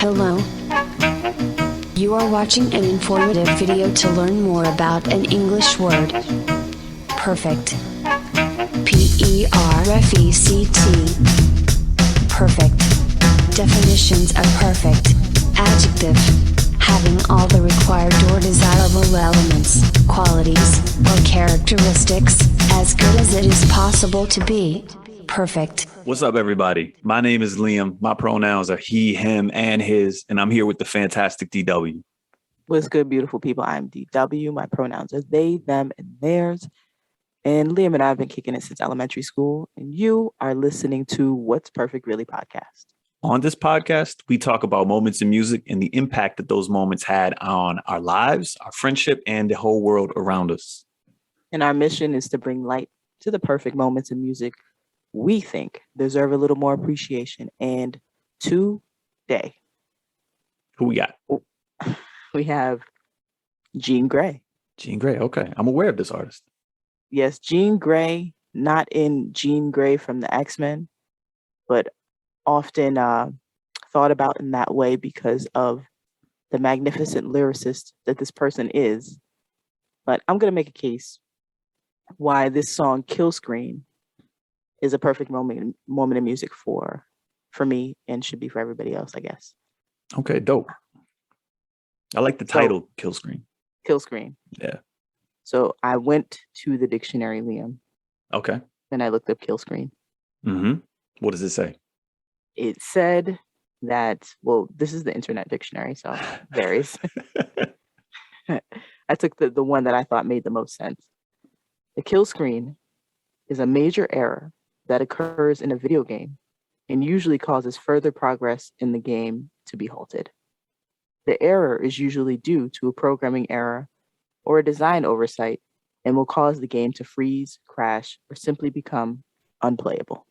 Hello. You are watching an informative video to learn more about an English word. Perfect. P-E-R-F-E-C-T. Perfect. Definitions of perfect. Adjective. Having all the required or desirable elements, qualities, or characteristics, as good as it is possible to be. Perfect. What's up, everybody? My name is Liam. My pronouns are he, him, and his, and I'm here with the fantastic DW. What's good, beautiful people? I'm DW. My pronouns are they, them, and theirs. And Liam and I have been kicking it since elementary school. And you are listening to What's Perfect Really podcast. On this podcast, we talk about moments in music and the impact that those moments had on our lives, our friendship, and the whole world around us. And our mission is to bring light to the perfect moments in music we think deserve a little more appreciation. And today, Who we got? we have Jean Grae. Jean Grae. Okay. I'm aware of this artist. Yes, Jean Grae, not in Jean Grey from the X-Men, but often thought about in that way because of the magnificent lyricist that this person is. But I'm going to make a case why this song Kill Screen is a perfect moment in music for me and should be for everybody else, I guess. Okay, dope. I like the title, Kill Screen. Kill Screen. Yeah. So I went to the dictionary, Liam. Okay. And I looked up Kill Screen. Mm-hmm. What does it say? It said that, well, this is the internet dictionary, so it varies. I took the one that I thought made the most sense. The kill screen is a major error that occurs in a video game and usually causes further progress in the game to be halted. The error is usually due to a programming error or a design oversight and will cause the game to freeze, crash, or simply become unplayable.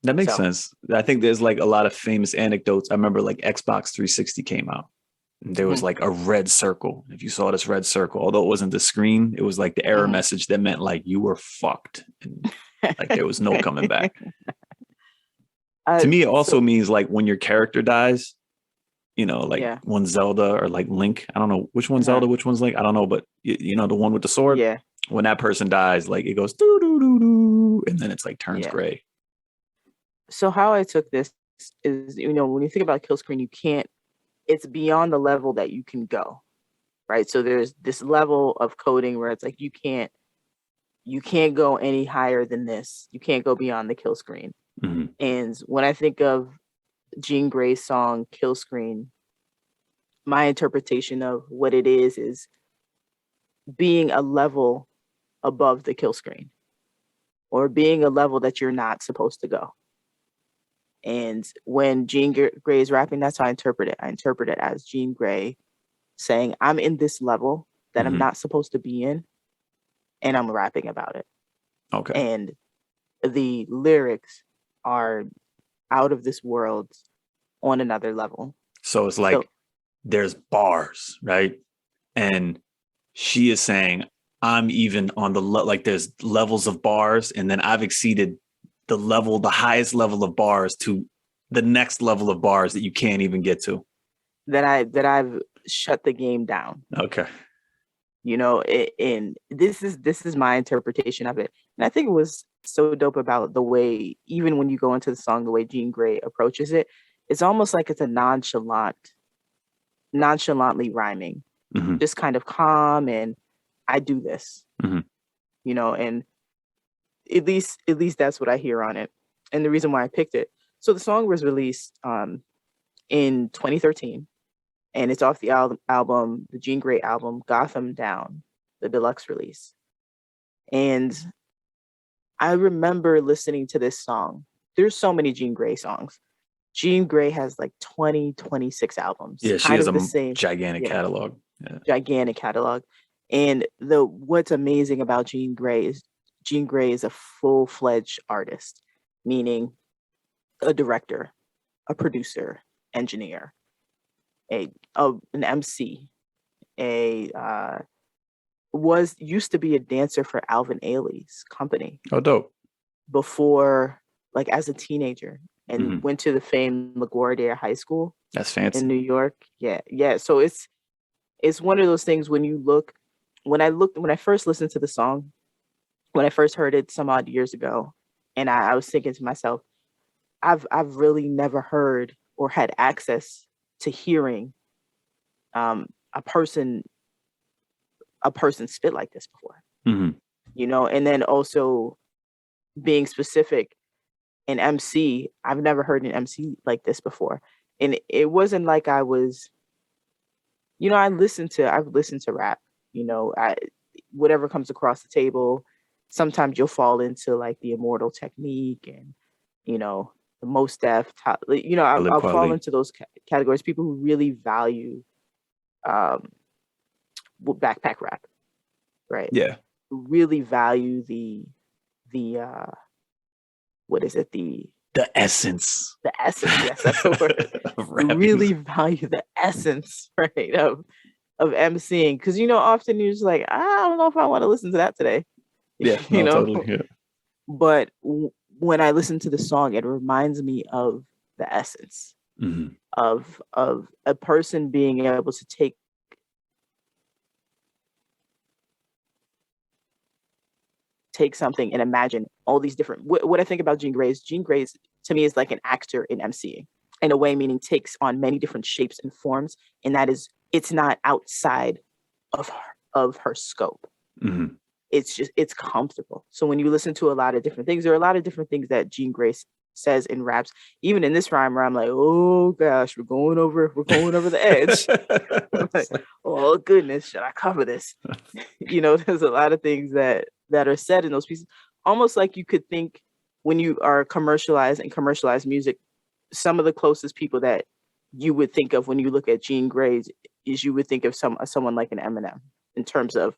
That makes sense. I think there's like a lot of famous anecdotes. I remember like Xbox 360 came out. And there was like a red circle. If you saw this red circle, although it wasn't the screen, it was like the error message that meant like you were fucked. And like there was no coming back. To me, it also means like when your character dies, you know, like one Zelda or like Link. I don't know which one's Zelda, which one's Link. I don't know, but you know, the one with the sword. Yeah. When that person dies, like it goes doo doo doo doo, and then it's like turns gray. So how I took this is, you know, when you think about kill screen, it's beyond the level that you can go, right? So there's this level of coding where it's like you can't go any higher than this. You can't go beyond the kill screen. Mm-hmm. And when I think of Jean Grae's song Kill Screen, my interpretation of what it is being a level above the kill screen or being a level that you're not supposed to go. And when Jean Grae is rapping, that's how I interpret it. I interpret it as Jean Grae saying, I'm in this level that I'm not supposed to be in, and I'm rapping about it. Okay. And the lyrics are out of this world on another level. So it's like there's bars, right? And she is saying, I'm even on the, like there's levels of bars, and then I've exceeded the highest level of bars to the next level of bars that you can't even get to. That I've shut the game down. Okay. You know, and this is my interpretation of it. And I think it was so dope about the way, even when you go into the song, the way Jean Grae approaches it, it's almost like it's a nonchalantly rhyming, just kind of calm. And I do this, you know, and at least that's what I hear on it. And the reason why I picked it. So the song was released in 2013, and it's off the album, the Jean Grae album, Gotham Down, the deluxe release. And I remember listening to this song. There's so many Jean Grae songs. Jean Grae has like 26 albums. Yeah, she has a gigantic catalog. Yeah. Gigantic catalog. And what's amazing about Jean Grae is a full-fledged artist, meaning a director, a producer, engineer, an MC, used to be a dancer for Alvin Ailey's company. Oh, dope. Before, like as a teenager. and went to the famed LaGuardia High School. That's fancy. In New York. Yeah. So it's one of those things when I first listened to the song, when I first heard it some odd years ago, and I was thinking to myself, I've really never heard or had access to hearing a person spit like this before. And then also being specific, an MC, I've never heard an MC like this before. And it wasn't like I was, I've listened to rap, whatever comes across the table. Sometimes you'll fall into like the Immortal Technique and, the Most Def, I'll fall into those categories. People who really value backpack rap, right? Yeah. Who really value the what is it? The essence. The essence, yes, that's the word. Who really value the essence, right, of emceeing. Because often you're just like, I don't know if I want to listen to that today. Yeah, totally. Yeah. But when I listen to the song, it reminds me of the essence of a person being able to take something and imagine all these different. What I think about Jean Grae to me is like an actor in MCing, in a way, meaning takes on many different shapes and forms, and that is, it's not outside of her scope. It's comfortable. So when you listen to a lot of different things, there are a lot of different things that Jean Grae says in raps, even in this rhyme where I'm like, oh gosh, we're going over the edge. Like, oh goodness, should I cover this? There's a lot of things that are said in those pieces, almost like you could think when you are commercialized music, some of the closest people that you would think of when you look at Jean Grae is you would think of someone like an Eminem in terms of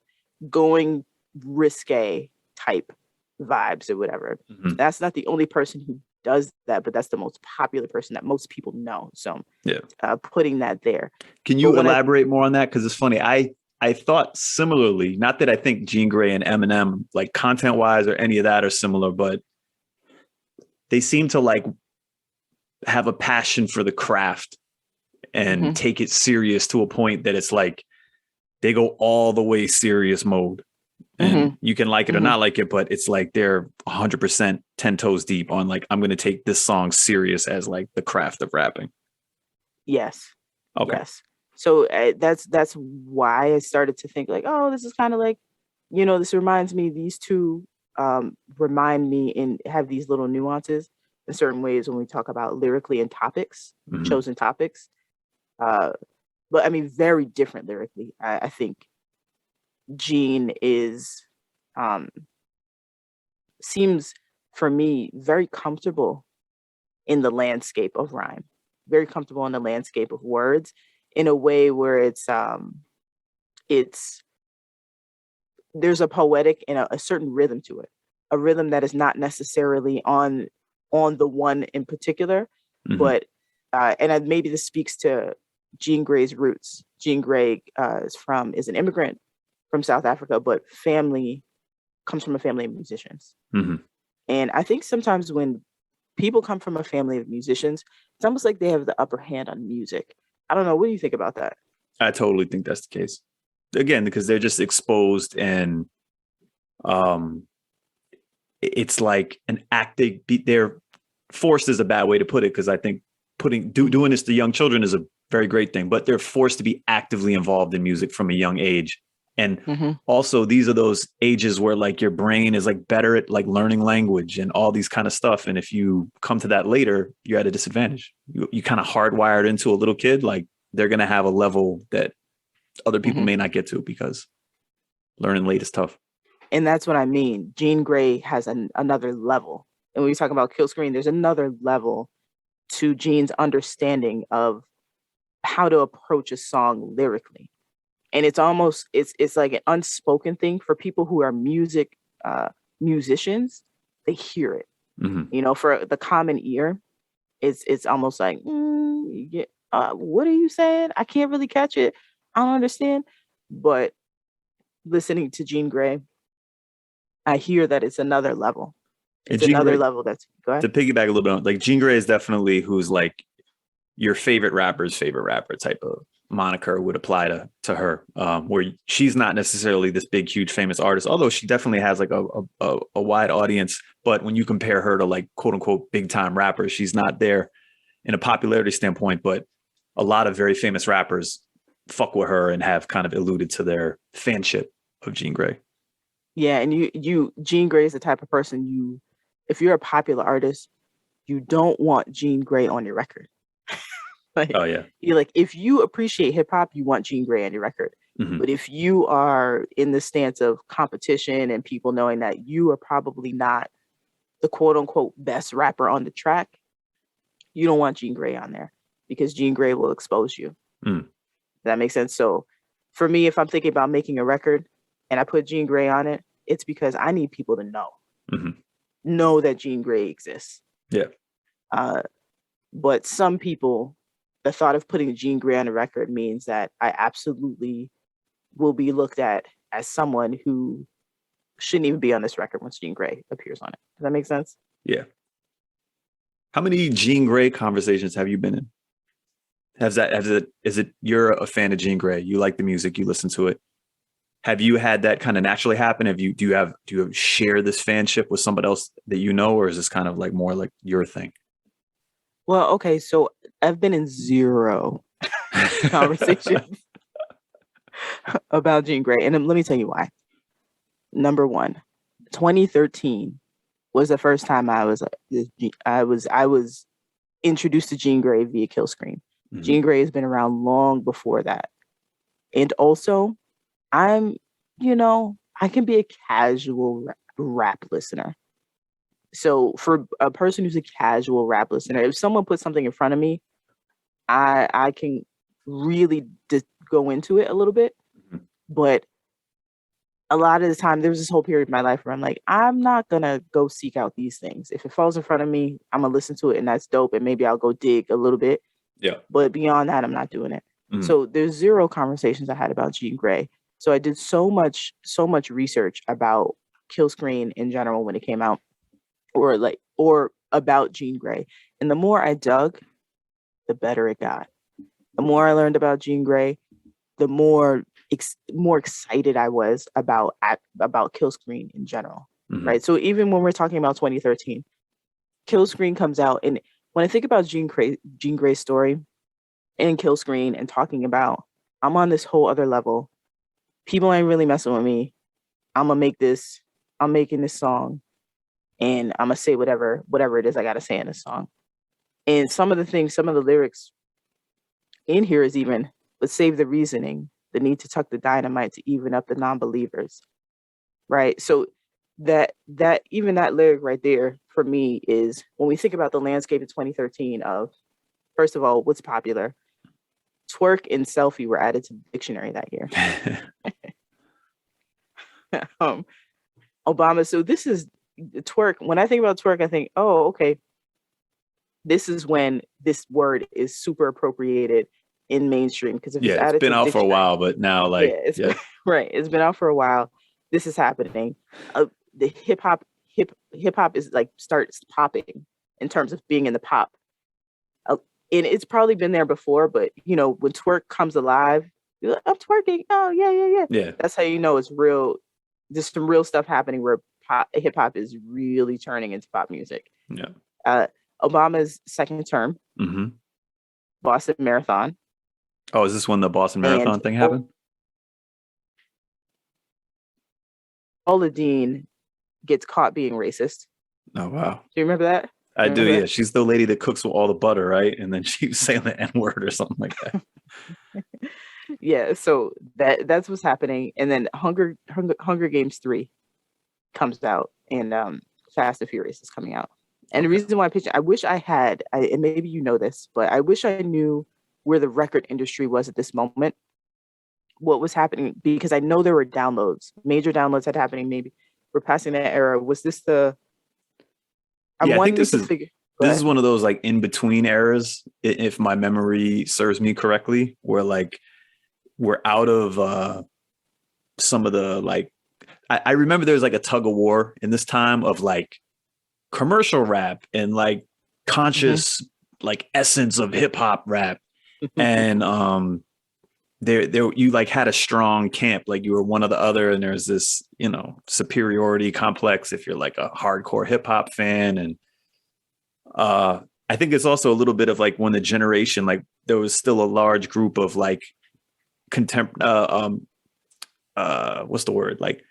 going risque type vibes or whatever. That's not the only person who does that, but that's the most popular person that most people know. So yeah, putting that there. Can you elaborate more on that? Because it's funny. I thought similarly, not that I think Jean Grae and Eminem, like content wise or any of that, are similar, but they seem to like have a passion for the craft and take it serious to a point that it's like they go all the way serious mode. And you can like it or not like it, but it's like they're 100% 10 toes deep on like, I'm going to take this song serious as like the craft of rapping. Yes. Okay. Yes. So that's why I started to think like, oh, this is kind of like, this reminds me, these two remind me and have these little nuances in certain ways when we talk about lyrically and topics, chosen topics. But I mean, very different lyrically. I think Jean seems for me very comfortable in the landscape of rhyme, very comfortable in the landscape of words in a way where it's there's a poetic and a certain rhythm to it, a rhythm that is not necessarily on the one in particular, but and maybe this speaks to Jean Grae's roots. Jean Grae is an immigrant from South Africa, but comes from a family of musicians. And I think sometimes when people come from a family of musicians, it's almost like they have the upper hand on music. I don't know. What do you think about that? I totally think that's the case. Again, because they're just exposed and it's like an acting, they're forced is a bad way to put it, because I think doing this to young children is a very great thing, but they're forced to be actively involved in music from a young age. And also these are those ages where like your brain is like better at like learning language and all these kind of stuff. And if you come to that later, you're at a disadvantage. You kind of hardwired into a little kid, like they're going to have a level that other people may not get to because learning late is tough. And that's what I mean. Jean Grae has another level. And when we talk about Kill Screen, there's another level to Jean's understanding of how to approach a song lyrically. And it's almost, it's like an unspoken thing for people who are musicians. They hear it, for the common ear. It's almost like, what are you saying? I can't really catch it. I don't understand. But listening to Jean Grae, I hear that it's another level. it's another level. That's go ahead. To piggyback a little bit on, like Jean Grae is definitely who's like your favorite rapper's favorite rapper type of moniker would apply to her, where she's not necessarily this big, huge, famous artist, although she definitely has like a wide audience. But when you compare her to like quote unquote big time rappers, she's not there in a popularity standpoint. But a lot of very famous rappers fuck with her and have kind of alluded to their fanship of Jean Grae. Yeah, and Jean Grae is the type of person if you're a popular artist, you don't want Jean Grae on your record. Like, oh yeah, if you appreciate hip hop, you want Jean Grae on your record. Mm-hmm. But if you are in the stance of competition and people knowing that you are probably not the quote unquote best rapper on the track, you don't want Jean Grae on there because Jean Grae will expose you. Does that make sense? So for me, if I'm thinking about making a record and I put Jean Grae on it, it's because I need people to know that Jean Grae exists. Yeah. But some people, the thought of putting Jean Grae on a record means that I absolutely will be looked at as someone who shouldn't even be on this record once Jean Grae appears on it. Does that make sense? Yeah. How many Jean Grae conversations have you been in? Is it you're a fan of Jean Grae? You like the music, you listen to it. Have you had that kind of naturally happen? Do you share this fanship with somebody else that you know, or is this kind of like more like your thing? Well, okay, so I've been in 0 conversations about Jean Grae, and let me tell you why. Number one, 2013 was the first time I was introduced to Jean Grae via Kill Screen. Mm-hmm. Jean Grae has been around long before that, and also I can be a casual rap listener. So for a person who's a casual rap listener, if someone puts something in front of me, I can really go into it a little bit. Mm-hmm. But a lot of the time, there was this whole period of my life where I'm like, I'm not going to go seek out these things. If it falls in front of me, I'm going to listen to it and that's dope. And maybe I'll go dig a little bit. Yeah. But beyond that, I'm not doing it. Mm-hmm. So there's 0 conversations I had about Jean Grae. So I did so much research about Kill Screen in general when it came out. Or about Jean Grae. And the more I dug, the better it got. The more I learned about Jean Grae, the more excited I was about Kill Screen in general. Mm-hmm. Right. So even when we're talking about 2013, Kill Screen comes out. And when I think about Jean Grae's story and Kill Screen and talking about, I'm on this whole other level. People ain't really messing with me. I'm making this song. And I'm going to say whatever it is I got to say in this song. And some of the lyrics in here is even, but save the reasoning, the need to tuck the dynamite to even up the non-believers. Right. So that lyric right there for me is when we think about the landscape of 2013 of, first of all, what's popular. Twerk and selfie were added to the dictionary that year. Obama. So this is, twerk. When I think about twerk, I think, oh, okay. This is when this word is super appropriated in mainstream because it's been out for a while, but now right. It's been out for a while. This is happening. The hip hop is like starts popping in terms of being in the pop, and it's probably been there before. But when twerk comes alive, you're like, I'm twerking. Oh yeah. That's how you know it's real. There's some real stuff happening where hip hop is really turning into pop music. Yeah. Obama's second term, mm-hmm. Boston Marathon. Oh, is this when the Boston Marathon thing happened? Paula Deen gets caught being racist. Oh wow! Do you remember that? I do. Yeah, she's the lady that cooks with all the butter, right? And then she was saying the N-word or something like that. Yeah. So that's what's happening, and then Hunger Games 3 comes out, and Fast and Furious is coming out. And the reason why I pitched it, I wish I had, and maybe you know this, but I wish I knew where the record industry was at this moment, what was happening, because I know there were major downloads had happening. Maybe we're passing that era. Was this the? I think this is one of those like in between eras, if my memory serves me correctly, where like we're out of some of the like. I remember there's like a tug of war in this time of like commercial rap and like conscious like essence of hip hop rap. And there you like had a strong camp, like you were one or the other, and there's this, you know, superiority complex if you're like a hardcore hip hop fan. And I think it's also a little bit of like when the generation, like there was still a large group of like what's the word, like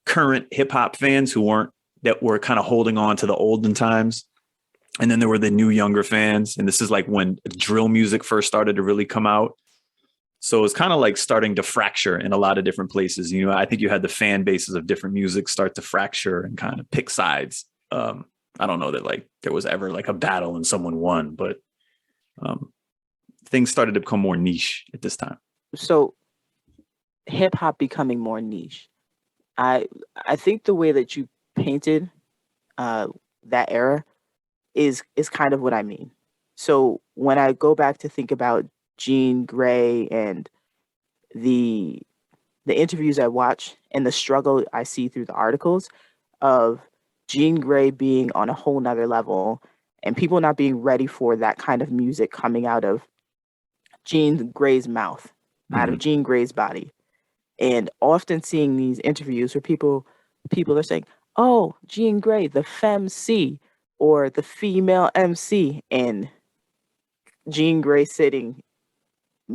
current hip hop fans that were kind of holding on to the olden times. And then there were the new younger fans. And this is like when drill music first started to really come out. So it's kind of like starting to fracture in a lot of different places. You know, I think you had the fan bases of different music start to fracture and kind of pick sides. I don't know that like there was ever like a battle and someone won, but things started to become more niche at this time. So hip hop becoming more niche. I think the way that you painted that era is kind of what I mean. So when I go back to think about Jean Grae and the interviews I watch and the struggle I see through the articles of Jean Grae being on a whole nother level and people not being ready for that kind of music coming out of Jean Grae's mouth, out of Jean Grae's body. And often seeing these interviews where people are saying, oh, Jean Grae, the femc or the female MC, and Jean Grae sitting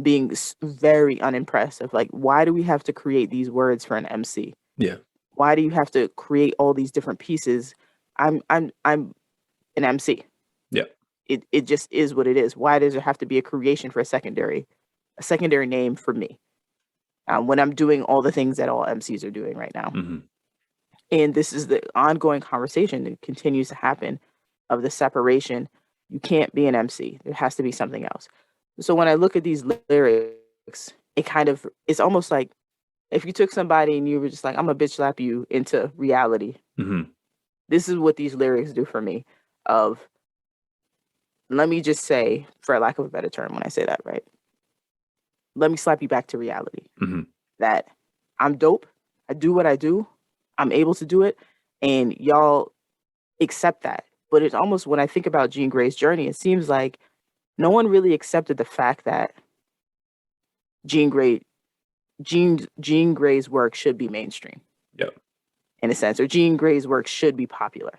being very unimpressed of like, why do we have to create these words for an MC? Yeah. Why do you have to create all these different pieces? I'm an MC. Yeah. It just is what it is. Why does there have to be a creation for a secondary name for me? When I'm doing all the things that all MCs are doing right now. And this is the ongoing conversation that continues to happen of the separation. You can't be an MC. There has to be something else. So when I look at these lyrics, it's almost like if you took somebody and you were just like, I'm gonna bitch slap you into reality. This is what these lyrics do for me of, let me just say, for lack of a better term, when I say that, right? Let me slap you back to reality. That I'm dope. I do what I do. I'm able to do it. And y'all accept that. But it's almost, when I think about Jean Grae's journey, it seems like no one really accepted the fact that Jean Grae's work should be mainstream. Yep. In a sense, or Jean Grae's work should be popular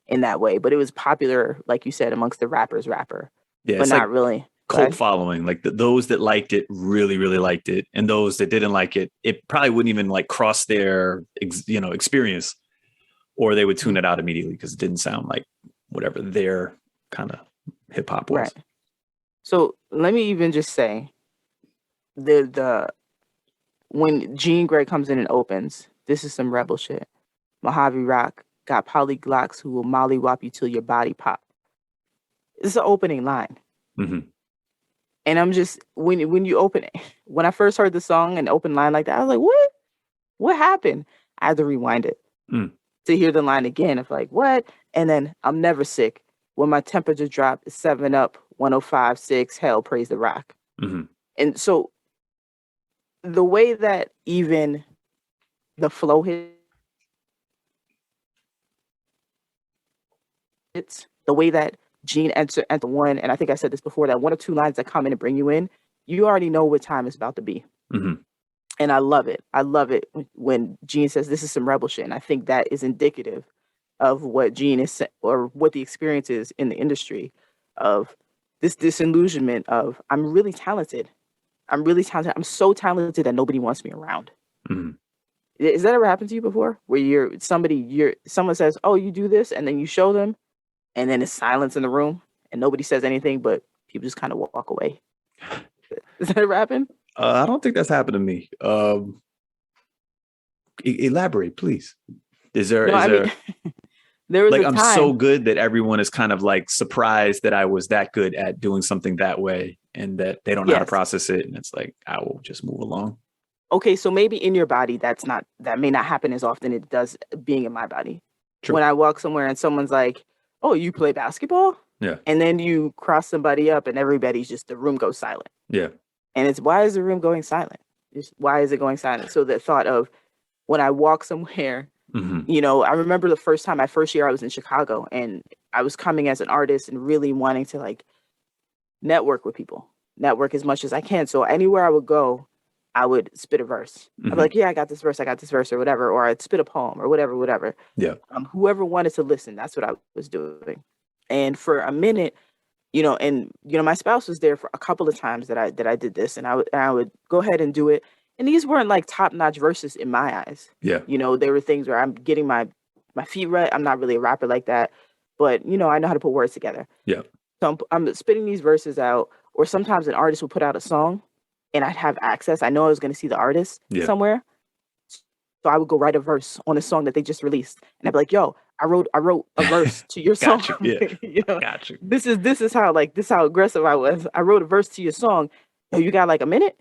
in that way. But it was popular, like you said, amongst the rapper. Yeah, but not like really. Cult following, like those that liked it really, really liked it, and those that didn't like it, it probably wouldn't even like cross their experience, or they would tune it out immediately because it didn't sound like whatever their kind of hip hop was. Right. So let me even just say, the when Jean Grae comes in and opens, this is some rebel shit. Mojave Rock got polyglocks who will mollywop you till your body pop. It's the opening line. And I'm just, when you open it, when I first heard the song and open line like that, I was like, what happened? I had to rewind it to hear the line again of like, what? And then I'm never sick. When my temperature drop is 7 up, 105.6, hell, praise the rock. And so the way that even the flow hits, the way that Gene enter one, and I think I said this before, that one or two lines that come in and bring you in, you already know what time it's about to be. And I love it. I love it when Gene says this is some rebel shit. And I think that is indicative of what Gene is, or what the experience is in the industry, of this disillusionment of, I'm really talented. I'm so talented that nobody wants me around. Has that ever happened to you before? Where someone says, oh, you do this, and then you show them, and then it's silence in the room and nobody says anything, but people just kind of walk away. Does that ever happen? I don't think that's happened to me. Elaborate, please. There was like, I'm so good that everyone is kind of like surprised that I was that good at doing something that way, and that they don't know how to process it. And it's like, I will just move along. Okay. So maybe in your body, that may not happen as often as it does being in my body. True. When I walk somewhere and someone's like, oh, you play basketball? Yeah. And then you cross somebody up and the room goes silent. Yeah. And it's, why is the room going silent? Why is it going silent? So the thought of, when I walk somewhere You know, I remember the first time, my first year I was in Chicago, and I was coming as an artist and really wanting to like network with people, network as much as I can. So anywhere I would go, I would spit a verse. I'd be like, yeah, I got this verse or whatever, or I'd spit a poem or whatever. Yeah. Whoever wanted to listen, that's what I was doing. And for a minute, you know, my spouse was there for a couple of times that I did this, and I would go ahead and do it. And these weren't like top-notch verses in my eyes. Yeah. You know, there were things where I'm getting my feet wet. I'm not really a rapper like that, but you know, I know how to put words together. Yeah. So I'm spitting these verses out, or sometimes an artist would put out a song and I'd have access. I know I was going to see the artist somewhere. So I would go write a verse on a song that they just released. And I'd be like, yo, I wrote a verse to your song. You. Yeah. You know, Got you. This is how aggressive I was. I wrote a verse to your song. Yo, you got like a minute?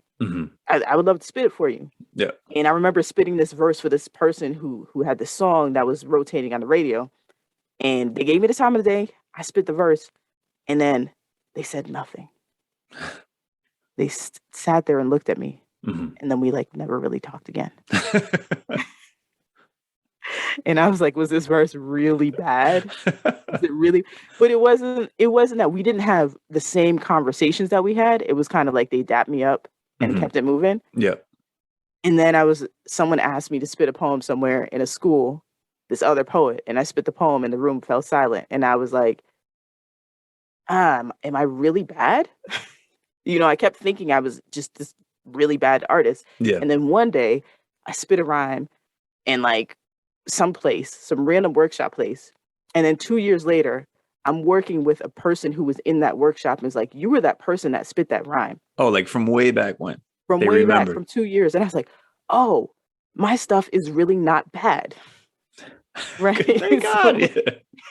I would love to spit it for you. Yeah. And I remember spitting this verse for this person who had this song that was rotating on the radio. And they gave me the time of the day. I spit the verse. And then they said nothing. They sat there and looked at me. And then we like never really talked again. And I was like, was this verse really bad? Was it really? But it wasn't that we didn't have the same conversations that we had. It was kind of like they dapped me up and kept it moving. Yeah. And then someone asked me to spit a poem somewhere in a school, this other poet, and I spit the poem and the room fell silent. And I was like, am I really bad? You know, I kept thinking I was just this really bad artist. Yeah. And then one day I spit a rhyme in like some random workshop place. And then 2 years later, I'm working with a person who was in that workshop and is like, you were that person that spit that rhyme. Oh, like from way back when? From they way remember. Back, from 2 years. And I was like, oh, my stuff is really not bad. Right? Thank God.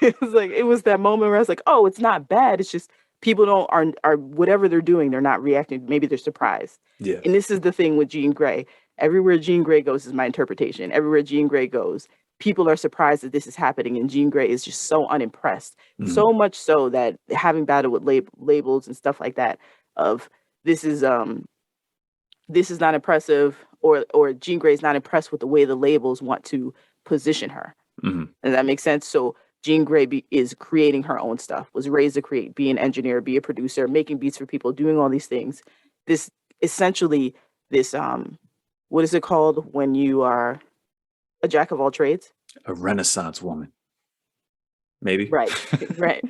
It was like, it was that moment where I was like, oh, it's not bad. It's just people are whatever they're doing, they're not reacting. Maybe they're surprised. Yeah. And this is the thing with Jean Grae. Everywhere Jean Grae goes is my interpretation. Everywhere Jean Grae goes, people are surprised that this is happening. And Jean Grae is just so unimpressed. So much so that having battled with labels and stuff like that of this is not impressive, or Jean Grae is not impressed with the way the labels want to position her. Does that make sense? So Jean Grae is creating her own stuff, was raised to create, be an engineer, be a producer, making beats for people, doing all these things. This essentially, what is it called when you are a jack of all trades? A Renaissance woman. Maybe. Right.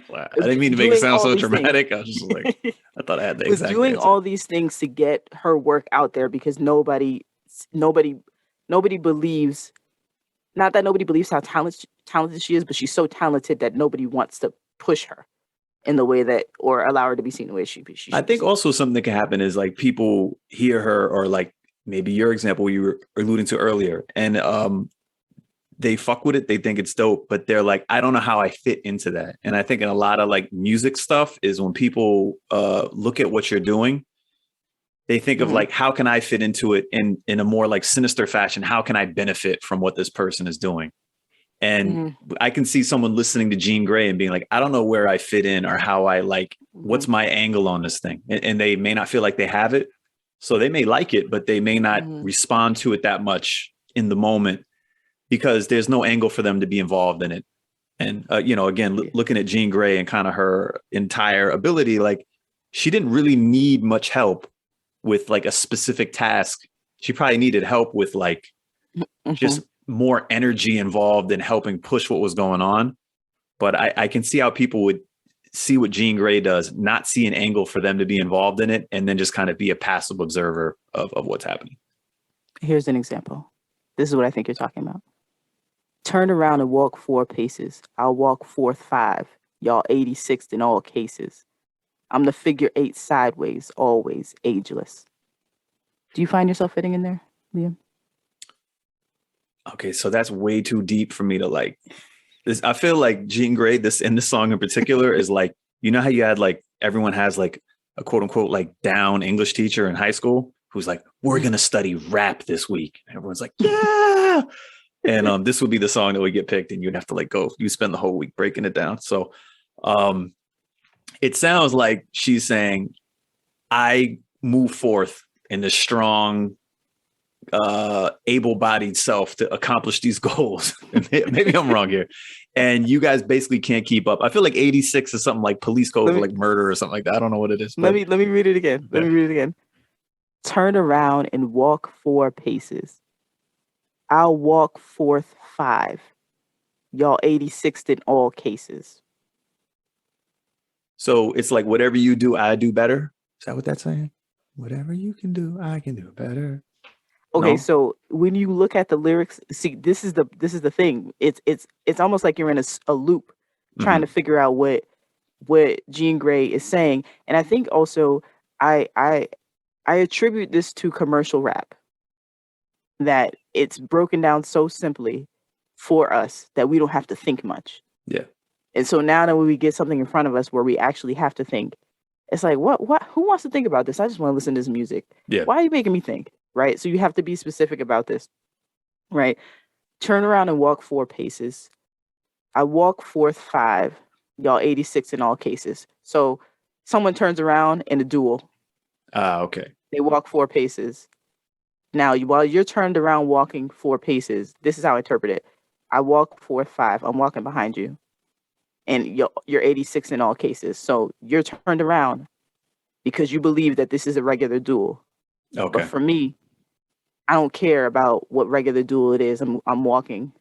Wow. I didn't mean to make it sound so dramatic. Things. I was just like, I thought I had the exact was doing answer. all these things to get her work out there because nobody believes. Not that nobody believes how talented she is, but she's so talented that nobody wants to push her in the way that, or allow her to be seen the way she I think also something that can happen is like people hear her, or like maybe your example you were alluding to earlier, and they fuck with it. They think it's dope, but they're like, I don't know how I fit into that. And I think in a lot of like music stuff is when people look at what you're doing, they think of like, how can I fit into it in a more like sinister fashion? How can I benefit from what this person is doing? And I can see someone listening to Jean Grae and being like, I don't know where I fit in or how I like, what's my angle on this thing? And they may not feel like they have it. So they may like it, but they may not respond to it that much in the moment because there's no angle for them to be involved in it. And, again, looking at Jean Grae and kind of her entire ability, like she didn't really need much help with like a specific task. She probably needed help with like just more energy involved in helping push what was going on. But I can see how people would see what Jean Grae does, not see an angle for them to be involved in it, and then just kind of be a passive observer of what's happening. Here's an example. This is what I think you're talking about. Turn around and walk 4 paces. I'll walk 4th 5. Y'all 86th in all cases. I'm the figure 8 sideways, always ageless. Do you find yourself fitting in there, Liam? Okay, so that's way too deep for me to like. This, I feel like Jean Grae, this song in particular, is like, you know how you had like everyone has like a quote unquote like down English teacher in high school who's like, we're gonna study rap this week. And everyone's like, yeah. And this would be the song that would get picked, and you'd have to like you spend the whole week breaking it down. So it sounds like she's saying, I move forth in this strong, able-bodied self to accomplish these goals. Maybe I'm wrong here. And you guys basically can't keep up. I feel like 86 is something like police code for like murder or something like that. I don't know what it is. Let me read it again. Let me read it again. Turn around and walk 4 paces. I'll walk forth 5. Y'all 86th in all cases. So it's like whatever you do, I do better. Is that what that's saying? Whatever you can do, I can do better. Okay, so when you look at the lyrics, see, this is the thing. It's almost like you're in a loop trying to figure out what Jean Grae is saying. And I think also I attribute this to commercial rap, that it's broken down so simply for us that we don't have to think much. Yeah. And so now that when we get something in front of us where we actually have to think, it's like, what, who wants to think about this? I just want to listen to this music. Yeah. Why are you making me think? Right. So you have to be specific about this. Right. Turn around and walk 4 paces. I walk forth 5. Y'all 86 in all cases. So someone turns around in a duel. Okay. They walk 4 paces. Now, while you're turned around walking 4 paces, this is how I interpret it. I walk forth 5. I'm walking behind you. And you're 86 in all cases. So you're turned around because you believe that this is a regular duel. Okay. But for me, I don't care about what regular duel it is. I'm walking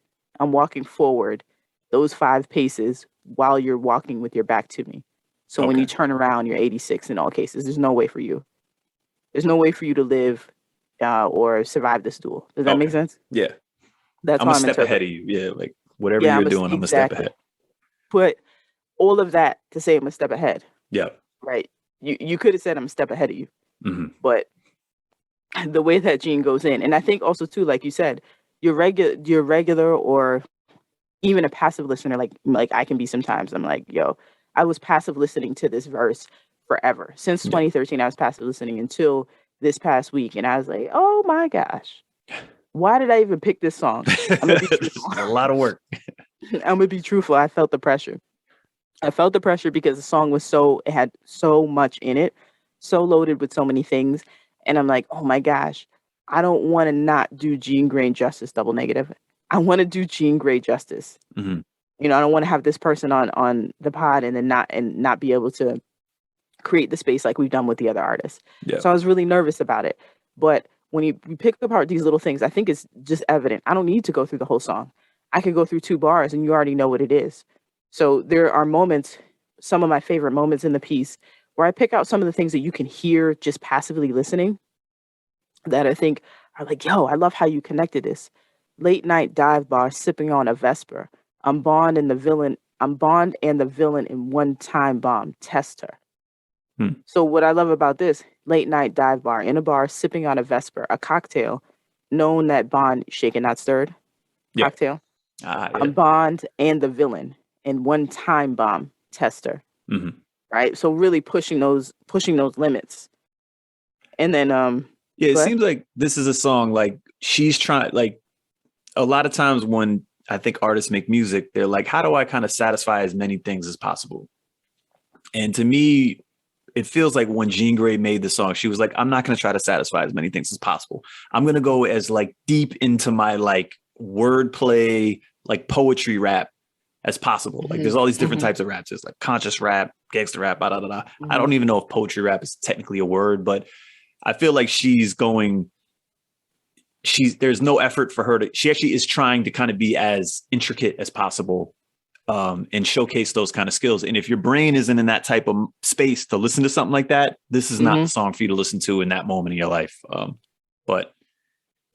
forward those 5 paces while you're walking with your back to me. So when you turn around, you're 86 in all cases. There's no way for you. There's no way for you to live or survive this duel. Does that make sense? Yeah. That's I'm how a step ahead of you. Yeah. Like whatever you're doing, I'm a step ahead. Put all of that to say I'm a step ahead. Yeah. Right. You could have said I'm a step ahead of you. Mm-hmm. But the way that Gene goes in, and I think also too, like you said, you're regular or even a passive listener, like I can be sometimes. I'm like, yo, I was passive listening to this verse forever. Since 2013, I was passive listening until this past week. And I was like, oh my gosh, why did I even pick this song? I'm gonna be truthful. A lot of work. I'm gonna be truthful. I felt the pressure. Because the song was it had so much in it, so loaded with so many things. And I'm like, oh my gosh, I don't want to not do Jean Grae justice, double negative. I want to do Jean Grae justice. Mm-hmm. You know, I don't want to have this person on the pod and then not be able to create the space like we've done with the other artists. Yeah. So I was really nervous about it. But when you pick apart these little things, I think it's just evident. I don't need to go through the whole song. I could go through 2 bars and you already know what it is. So there are moments, some of my favorite moments in the piece, where I pick out some of the things that you can hear just passively listening that I think are like, yo, I love how you connected this. Late night dive bar sipping on a Vesper. I'm Bond and the villain in one time bomb. Test her. So what I love about this, late night dive bar in a bar sipping on a Vesper, a cocktail known that Bond shaken not stirred. Cocktail. I'm Bond and the villain in one time bomb. Tester. Mm-hmm. Right. So really pushing those limits. And then it seems like this is a song like she's trying, like a lot of times when I think artists make music, they're like, how do I kind of satisfy as many things as possible? And to me, it feels like when Jean Grae made the song, she was like, I'm not going to try to satisfy as many things as possible. I'm going to go as like deep into my like wordplay, like poetry rap as possible. Like there's all these different types of raps. There's like conscious rap, gangster rap, blah, blah, blah. I don't even know if poetry rap is technically a word, but I feel like there's no effort for her she actually is trying to kind of be as intricate as possible and showcase those kind of skills. And if your brain isn't in that type of space to listen to something like that, this is not the song for you to listen to in that moment in your life. But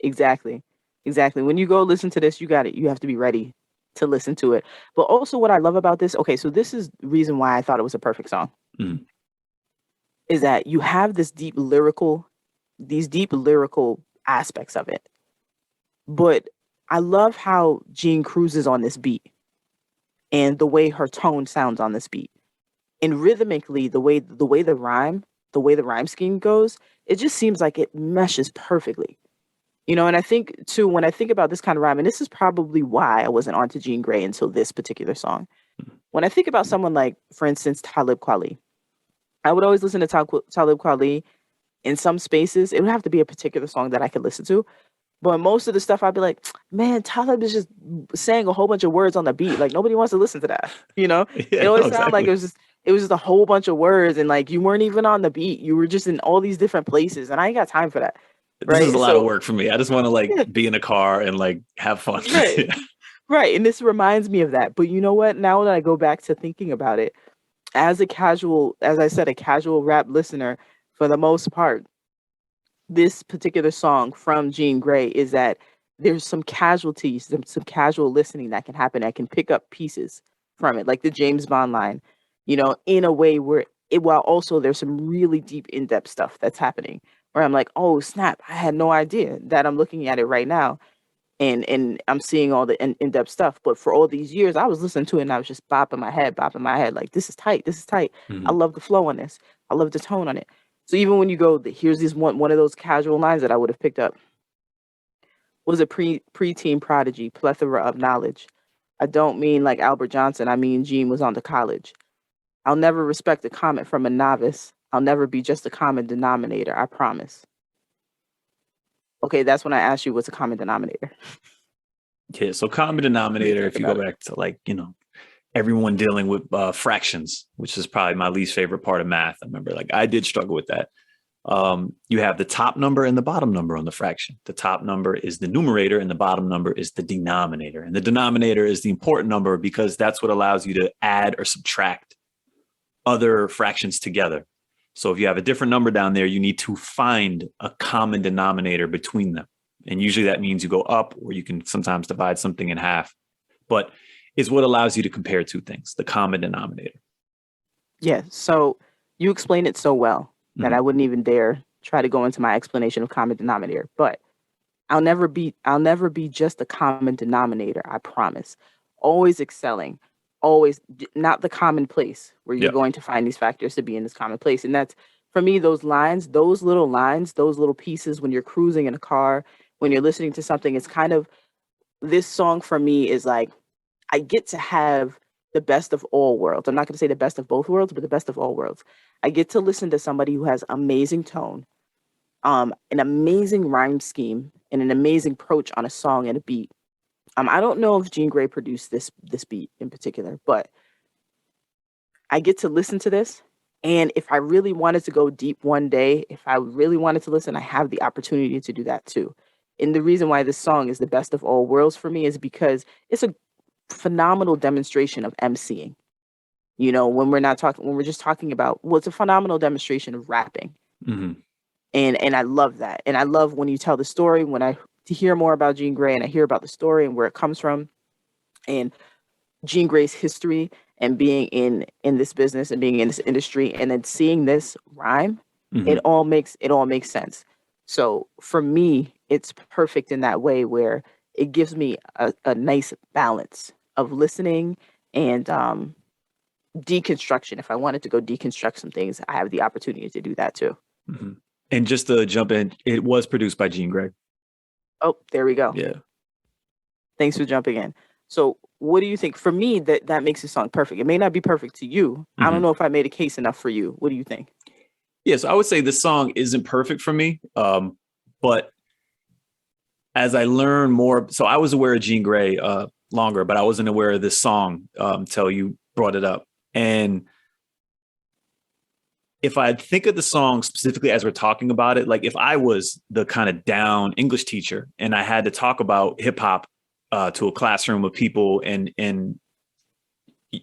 exactly. When you go listen to this, you have to be ready to listen to it. But also what I love about this, okay, so this is the reason why I thought it was a perfect song. Mm-hmm. Is that you have these deep lyrical aspects of it. But I love how Jean cruises on this beat and the way her tone sounds on this beat. And rhythmically, the way the rhyme scheme goes, it just seems like it meshes perfectly. You know, and I think too, when I think about this kind of rhyme, and this is probably why I wasn't onto Jean Grae until this particular song. When I think about someone like, for instance, Talib Kweli, I would always listen to Talib Kweli in some spaces. It would have to be a particular song that I could listen to. But most of the stuff I'd be like, man, Talib is just saying a whole bunch of words on the beat. Like nobody wants to listen to that. You know, Yeah, it always no, sounded like exactly. it was just a whole bunch of words, and like you weren't even on the beat. You were just in all these different places, and I ain't got time for that. This is a Right. lot of So work for me. I just want to like yeah, be in a car and like have fun. right. Right. And this reminds me of that. But you know what? Now that I go back to thinking about it, as I said, a casual rap listener, for the most part, this particular song from Jean Grae is that there's some casualties, some casual listening that can happen. I can pick up pieces from it, like the James Bond line, in a way where while also there's some really deep, in-depth stuff that's happening where I'm like, oh snap, I had no idea that I'm looking at it right now. And I'm seeing all the in-depth stuff. But for all these years, I was listening to it and I was just bopping my head, like, this is tight, this is tight. I Mhm. love the flow on this. I love the tone on it. So even when you go, here's this one of those casual lines that I would have picked up was a preteen prodigy, plethora of knowledge. I don't mean like Albert Johnson. I mean Gene was on to college. I'll never respect a comment from a novice. I'll never be just a common denominator. I promise. Okay, that's when I asked you what's a common denominator. Yeah. So common What do you denominator, think if you go about it? back to like, everyone dealing with fractions, which is probably my least favorite part of math. I remember like I did struggle with that. You have the top number and the bottom number on the fraction. The top number is the numerator and the bottom number is the denominator. And the denominator is the important number because that's what allows you to add or subtract other fractions together. So if you have a different number down there, you need to find a common denominator between them. And usually that means you go up, or you can sometimes divide something in half. But is what allows you to compare two things, the common denominator. Yeah. So you explain it so well that Mhm. I wouldn't even dare try to go into my explanation of common denominator. But I'll never be just a common denominator. I promise. Always excelling, always not the commonplace where you're Yeah. going to find these factors to be in this common place. And that's for me, those lines, those little lines, those little pieces when you're cruising in a car, when you're listening to something, it's kind of this song for me is like I get to have the best of all worlds. I'm not going to say the best of both worlds, but the best of all worlds. I get to listen to somebody who has amazing tone, an amazing rhyme scheme, and an amazing approach on a song and a beat. I don't know if Jean Grae produced this beat in particular, but I get to listen to this. And if I really wanted to go deep one day, if I really wanted to listen, I have the opportunity to do that too. And the reason why this song is the best of all worlds for me is because it's a phenomenal demonstration of emceeing. When we're just talking about, well, it's a phenomenal demonstration of rapping. Mm-hmm. And I love that. And I love when you tell the story, when I to hear more about Jean Grae and I hear about the story and where it comes from and Jean Grae's history and being in this business and being in this industry and then seeing this rhyme, Mm-hmm. it all makes sense. So for me, it's perfect in that way where it gives me a nice balance of listening and deconstruction. If I wanted to go deconstruct some things, I have the opportunity to do that too. Mm-hmm. And just to jump in, it was produced by Jean Grae. Oh, there we go. Yeah. Thanks for jumping in. So what do you think? For me, that makes the song perfect. It may not be perfect to you. Mm-hmm. I don't know if I made a case enough for you. What do you think? Yeah, so I would say this song isn't perfect for me. But as I learn more, so I was aware of Jean Grae longer, but I wasn't aware of this song until you brought it up. And if I think of the song specifically as we're talking about it, like if I was the kind of down English teacher and I had to talk about hip hop to a classroom of people and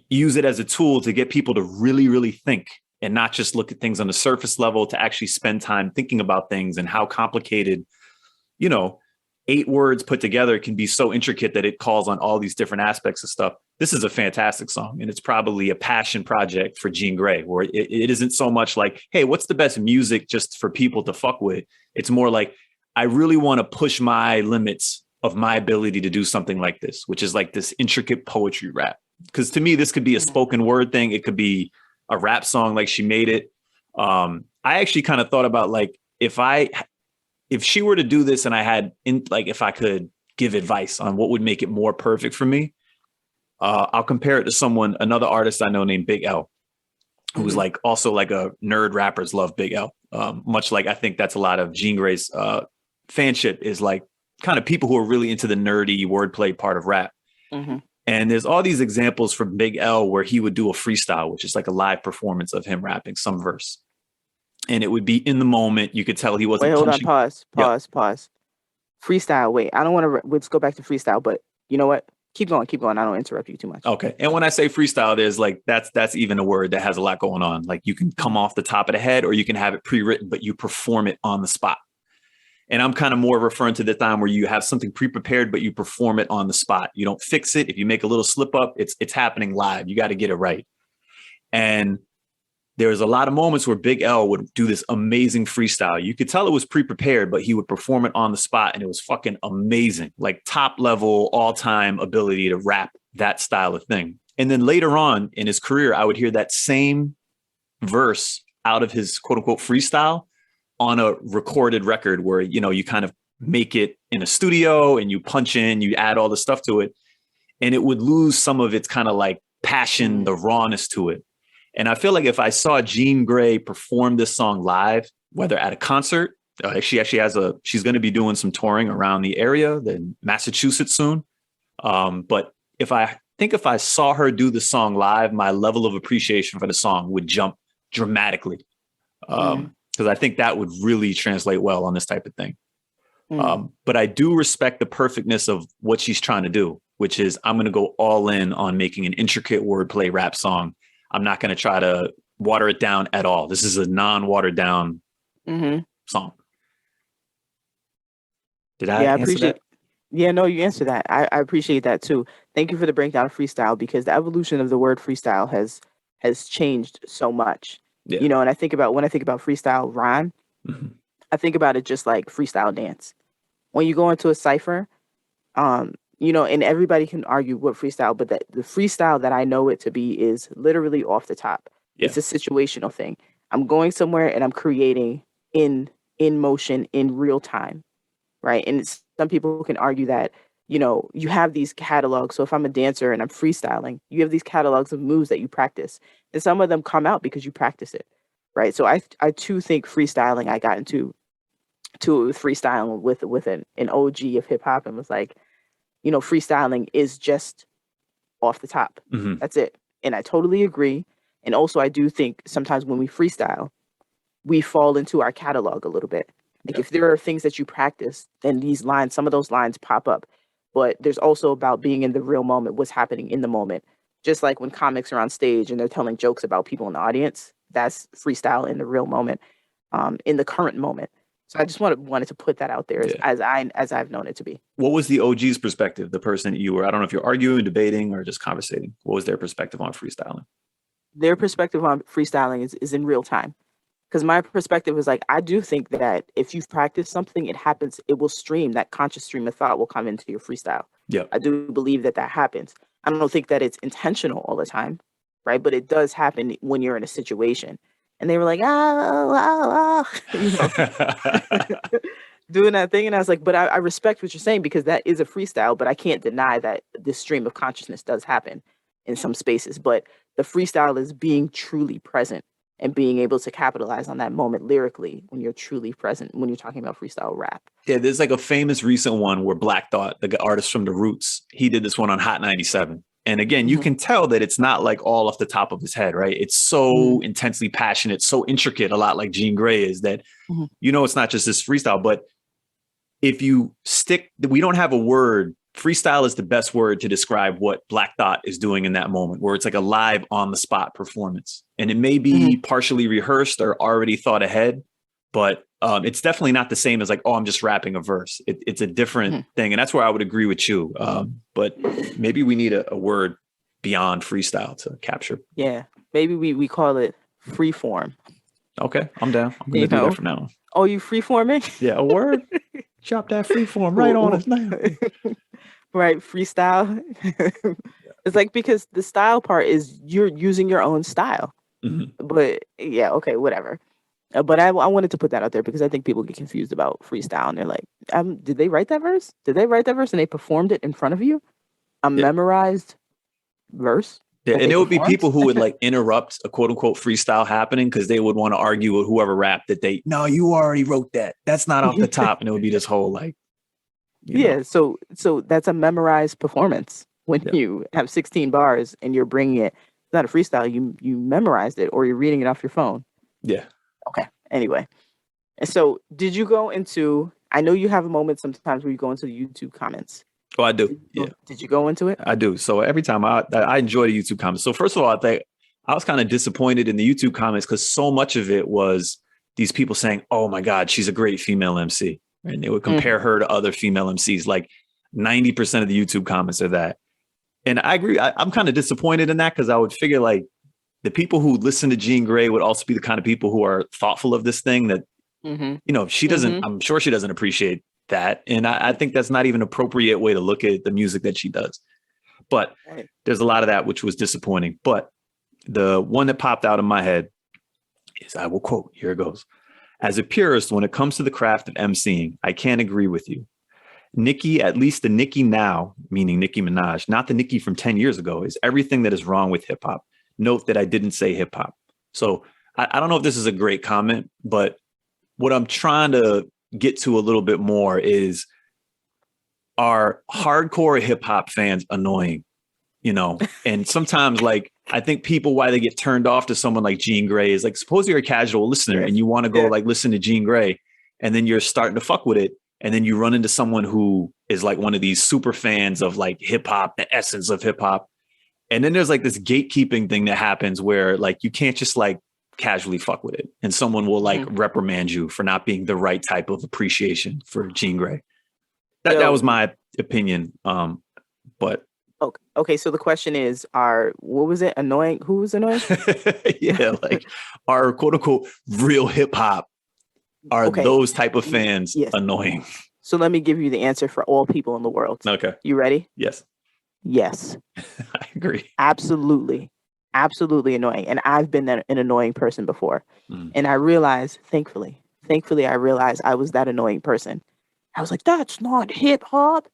use it as a tool to get people to really, really think and not just look at things on the surface level, to actually spend time thinking about things and how complicated, 8 words put together can be so intricate that it calls on all these different aspects of stuff. This is a fantastic song. And it's probably a passion project for Jean Grae, where it isn't so much like, hey, what's the best music just for people to fuck with? It's more like, I really want to push my limits of my ability to do something like this, which is like this intricate poetry rap. Because to me, this could be a spoken word thing. It could be a rap song like she made it. I actually kind of thought about like, if she were to do this and I had if I could give advice on what would make it more perfect for me, I'll compare it to another artist I know named Big L, who's like also like a nerd rappers love Big L. Much like I think that's a lot of Jean Grae's fanship is like kind of people who are really into the nerdy wordplay part of rap. Mm-hmm. And there's all these examples from Big L where he would do a freestyle, which is like a live performance of him rapping some verse. And it would be in the moment. You could tell he wasn't punching. Hold on, pause. Freestyle, wait. I don't want to, let's go back to freestyle, but you know what? Keep going. I don't interrupt you too much. Okay. And when I say freestyle, there's like, that's even a word that has a lot going on. Like you can come off the top of the head or you can have it pre-written, but you perform it on the spot. And I'm kind of more referring to the time where you have something pre-prepared, but you perform it on the spot. You don't fix it. If you make a little slip up, it's happening live. You got to get it right. And there was a lot of moments where Big L would do this amazing freestyle. You could tell it was pre-prepared, but he would perform it on the spot and it was fucking amazing. Like top level, all-time ability to rap that style of thing. And then later on in his career, I would hear that same verse out of his quote unquote freestyle on a recorded record where, you know, you kind of make it in a studio and you punch in, you add all the stuff to it, and it would lose some of its kind of like passion, the rawness to it. And I feel like if I saw Jean Grae perform this song live, whether at a concert, she actually has she's going to be doing some touring around the area, then Massachusetts soon. But if I saw her do the song live, my level of appreciation for the song would jump dramatically. Because I think that would really translate well on this type of thing. But I do respect the perfectness of what she's trying to do, which is I'm going to go all in on making an intricate wordplay rap song. I'm not going to try to water it down at all. This is a non-watered down song. Did I answer that? Yeah, no, you answered that. I appreciate that too. Thank you for the breakdown of freestyle, because the evolution of the word freestyle has changed so much. Yeah. You know, and when I think about freestyle rhyme, I think about it just like freestyle dance. When you go into a cipher, you know, and everybody can argue what freestyle, but the freestyle that I know it to be is literally off the top. Yeah. It's a situational thing. I'm going somewhere and I'm creating in motion in real time, right? And some people can argue that, you know, you have these catalogs. So if I'm a dancer and I'm freestyling, you have these catalogs of moves that you practice, and some of them come out because you practice it, right? So I too think freestyling, I got into freestyling with an OG of hip hop, and was like, you know, freestyling is just off the top. That's it. And I totally agree. And also I do think sometimes when we freestyle, we fall into our catalog a little bit. Like if there are things that you practice, then some of those lines pop up. But there's also about being in the real moment, what's happening in the moment. Just like when comics are on stage and they're telling jokes about people in the audience, that's freestyle in the real moment, in the current moment. So I just wanted to put that out there as I've known it to be. What was the OG's perspective? The person you were, I don't know if you're arguing, debating, or just conversating. What was their perspective on freestyling? Their perspective on freestyling is in real time. Because my perspective is like, I do think that if you've practiced something, it will stream, that conscious stream of thought will come into your freestyle. Yeah, I do believe that happens. I don't think that it's intentional all the time, right? But it does happen when you're in a situation. And they were like, you know, doing that thing. And I was like, but I respect what you're saying, because that is a freestyle, but I can't deny that this stream of consciousness does happen in some spaces. But the freestyle is being truly present and being able to capitalize on that moment lyrically when you're truly present, when you're talking about freestyle rap. Yeah, there's like a famous recent one where Black Thought, the artist from The Roots, he did this one on Hot 97. And again, you can tell that it's not like all off the top of his head, right? It's so intensely passionate, so intricate, a lot like Jean Grae is, that, you know, it's not just this freestyle. But if you we don't have a word. Freestyle is the best word to describe what Black Thought is doing in that moment, where it's like a live on the spot performance. And it may be partially rehearsed or already thought ahead, but it's definitely not the same as like, oh, I'm just rapping a verse. It's a different thing. And that's where I would agree with you. But maybe we need a word beyond freestyle to capture. Yeah. Maybe we call it free form. Okay. I'm down. I'm going to do that from now on. Oh, you free forming? Yeah. A word. Chop that free form right on us now. Right. Freestyle. It's like, because the style part is you're using your own style. But yeah. Okay. Whatever. But I wanted to put that out there because I think people get confused about freestyle, and they're like, did they write that verse? Did they write that verse and they performed it in front of you? A memorized verse? Yeah, and there would be people who would like interrupt a quote unquote freestyle happening because they would want to argue with whoever rapped that no, you already wrote that. That's not off the top. And it would be this whole like Yeah. So that's a memorized performance when you have 16 bars and you're bringing it. It's not a freestyle. You memorized it or you're reading it off your phone. Yeah. Okay. Anyway. And so did you go into, I know you have a moment sometimes where you go into the YouTube comments. Oh, I do. Yeah. Did you go into it? I do. So every time I enjoy the YouTube comments. So first of all, I think I was kind of disappointed in the YouTube comments because so much of it was these people saying, "Oh my God, she's a great female MC." And they would compare her to other female MCs. Like 90% of the YouTube comments are that. And I agree. I'm kind of disappointed in that because I would figure like the people who listen to Jean Grae would also be the kind of people who are thoughtful of this thing that, she doesn't, I'm sure she doesn't appreciate that. And I think that's not even an appropriate way to look at the music that she does. But there's a lot of that, which was disappointing. But the one that popped out in my head is, I will quote, here it goes. As a purist, when it comes to the craft of emceeing, I can't agree with you. Nicki, at least the Nicki now, meaning Nicki Minaj, not the Nicki from 10 years ago, is everything that is wrong with hip hop. Note that I didn't say hip hop. So I don't know if this is a great comment, but what I'm trying to get to a little bit more is, are hardcore hip hop fans annoying? And sometimes like, I think people, why they get turned off to someone like Jean Grae is like, suppose you're a casual listener and you want to go like listen to Jean Grae and then you're starting to fuck with it. And then you run into someone who is like one of these super fans of like hip hop, the essence of hip hop. And then there's like this gatekeeping thing that happens where like, you can't just like casually fuck with it. And someone will like reprimand you for not being the right type of appreciation for Jean Grae. That was my opinion. But okay. So the question is, what was it? Annoying? Who was annoying? Yeah, like our quote unquote real hip hop. Are those type of fans annoying? So let me give you the answer for all people in the world. Okay. You ready? Yes. Yes. I agree. Absolutely. Absolutely annoying. And I've been an annoying person before. And I realized, thankfully, I realized I was that annoying person. I was like, that's not hip hop.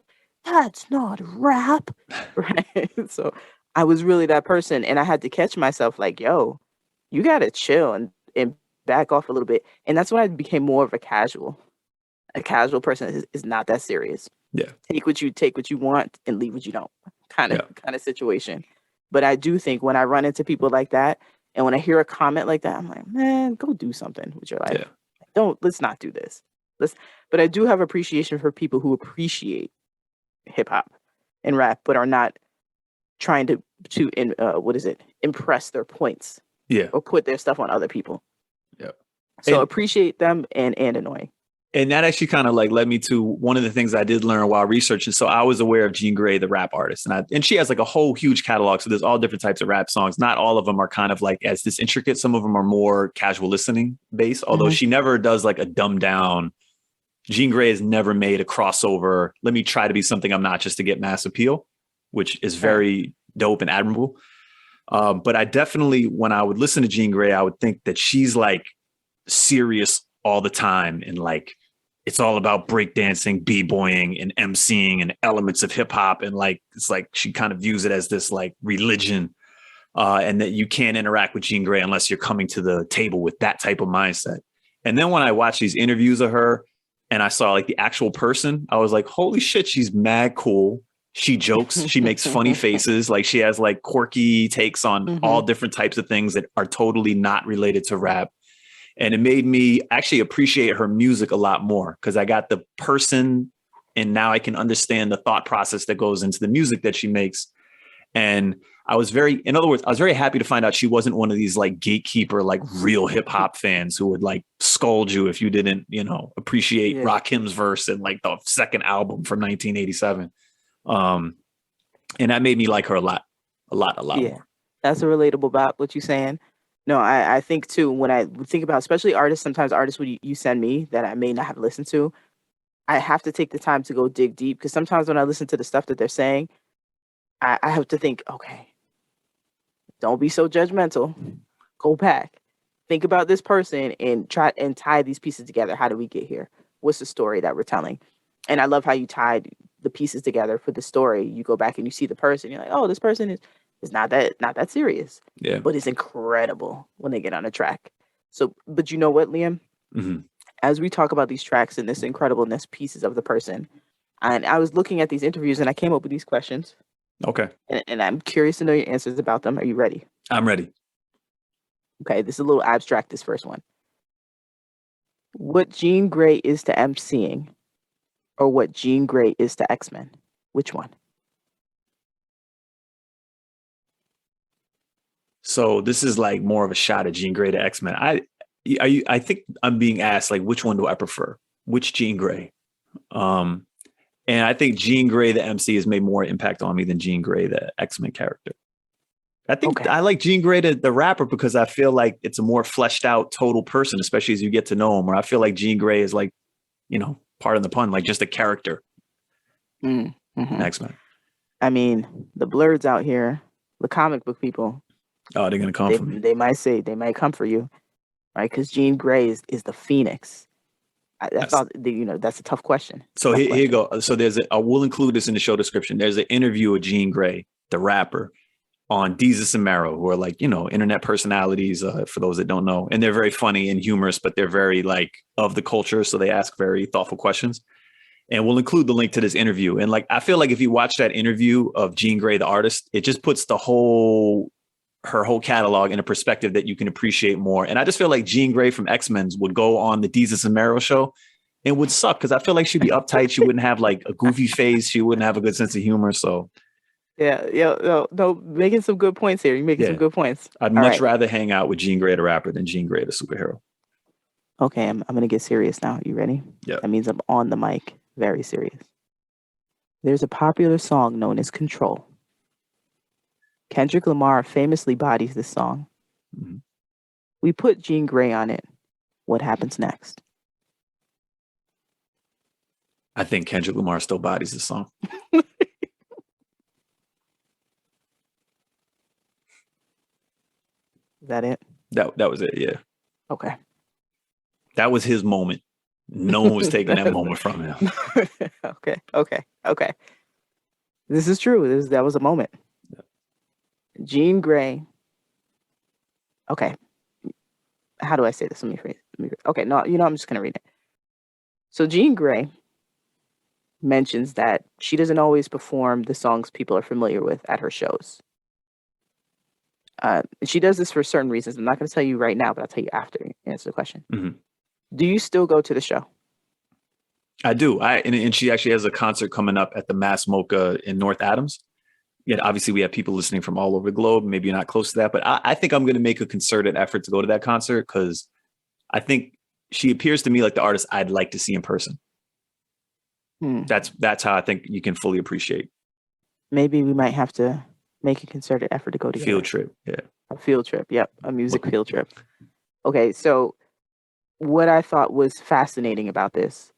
That's not rap. Right. So I was really that person. And I had to catch myself like, yo, you got to chill and back off a little bit. And that's when I became more of a casual. A casual person is not that serious. Yeah. Take what you want and leave what you don't kind of situation. But I do think when I run into people like that and when I hear a comment like that, I'm like, man, go do something with your life. Let's not do this. But I do have appreciation for people who appreciate hip hop and rap, but are not trying to impress their points. Yeah. Or put their stuff on other people. Yeah. So appreciate them and annoying. And that actually kind of like led me to one of the things I did learn while researching. So I was aware of Jean Grae, the rap artist, and she has like a whole huge catalog. So there's all different types of rap songs. Not all of them are kind of like as this intricate. Some of them are more casual listening based, although she never does like a dumbed down. Jean Grae has never made a crossover. Let me try to be something I'm not just to get mass appeal, which is very dope and admirable. But I definitely, when I would listen to Jean Grae, I would think that she's like serious all the time. And like, it's all about breakdancing, b-boying and emceeing and elements of hip hop. And like, it's like, she kind of views it as this like religion and that you can't interact with Jean Grae unless you're coming to the table with that type of mindset. And then when I watched these interviews of her and I saw like the actual person, I was like, holy shit, she's mad cool. She jokes, she makes funny faces. Like she has like quirky takes on all different types of things that are totally not related to rap. And it made me actually appreciate her music a lot more because I got the person and now I can understand the thought process that goes into the music that she makes. And I was very happy to find out she wasn't one of these like gatekeeper, like real hip hop fans who would like scold you if you didn't, appreciate Rakim's verse in like the second album from 1987. And that made me like her a lot more. That's a relatable bop, what you're saying. No, I think too, when I think about, especially artists, sometimes artists you send me that I may not have listened to, I have to take the time to go dig deep. Because sometimes when I listen to the stuff that they're saying, I have to think, okay, don't be so judgmental. Go back. Think about this person and try and tie these pieces together. How do we get here? What's the story that we're telling? And I love how you tied the pieces together for the story. You go back and you see the person. You're like, oh, this person is not that serious. Yeah. But it's incredible when they get on a track. So, but you know what, Liam? As we talk about these tracks and this incredibleness pieces of the person, And I was looking at these interviews and I came up with these questions. Okay. And I'm curious to know your answers about them. Are you ready? I'm ready. Okay, this is a little abstract, this first one. What Jean Grey is to MCing or what Jean Grey is to X-Men? Which one? So this is like more of a shot at Jean Grey to X-Men. I think I'm being asked like, which one do I prefer? Which Jean Grey? And I think Jean Grey, the MC, has made more impact on me than Jean Grey, the X-Men character. I think I like Jean Grey, the rapper, because I feel like it's a more fleshed out total person, especially as you get to know him, where I feel like Jean Grey is like, pardon the pun, like just a character. Mm-hmm. X-Men. I mean, the blurs out here, the comic book people. Oh, they're going to come for me. They might come for you, right? Because Jean Grey is the Phoenix. I thought, that's a tough question. So here you go. So we'll include this in the show description. There's an interview with Jean Grey, the rapper, on Desus and Mero, who are like, internet personalities, for those that don't know. And they're very funny and humorous, but they're very like of the culture. So they ask very thoughtful questions. And we'll include the link to this interview. And like, I feel like if you watch that interview of Jean Grey, the artist, it just puts her whole catalog in a perspective that you can appreciate more. And I just feel like Jean Grey from X-Men would go on the Desus and Mero show and would suck because I feel like she'd be uptight. She wouldn't have like a goofy face. She wouldn't have a good sense of humor. So no, making some good points here. You're making some good points. I'd much rather hang out with Jean Grey, the rapper, than Jean Grey, the superhero. Okay, I'm going to get serious now. You ready? Yeah. That means I'm on the mic. Very serious. There's a popular song known as Control. Kendrick Lamar famously bodies this song. Mm-hmm. We put Jean Grey on it. What happens next? I think Kendrick Lamar still bodies this song. Is that it? That was it, yeah. Okay. That was his moment. No one was taking that moment from him. Okay. This is true. That was a moment. Yeah. Jean Grey. Okay. How do I say this? Let me phrase it. Okay, no, I'm just going to read it. So Jean Grey mentions that she doesn't always perform the songs people are familiar with at her shows. She does this for certain reasons. I'm not going to tell you right now, but I'll tell you after you answer the question. Mm-hmm. Do you still go to the show? I do. And she actually has a concert coming up at the Mass Mocha in North Adams. Yeah, obviously we have people listening from all over the globe. Maybe you're not close to that, but I think I'm going to make a concerted effort to go to that concert because I think she appears to me like the artist I'd like to see in person. That's how I think you can fully appreciate. Maybe we might have to make a concerted effort to go together. Field trip, yeah. A field trip, yep. A music field trip. Okay, so what I thought was fascinating about this,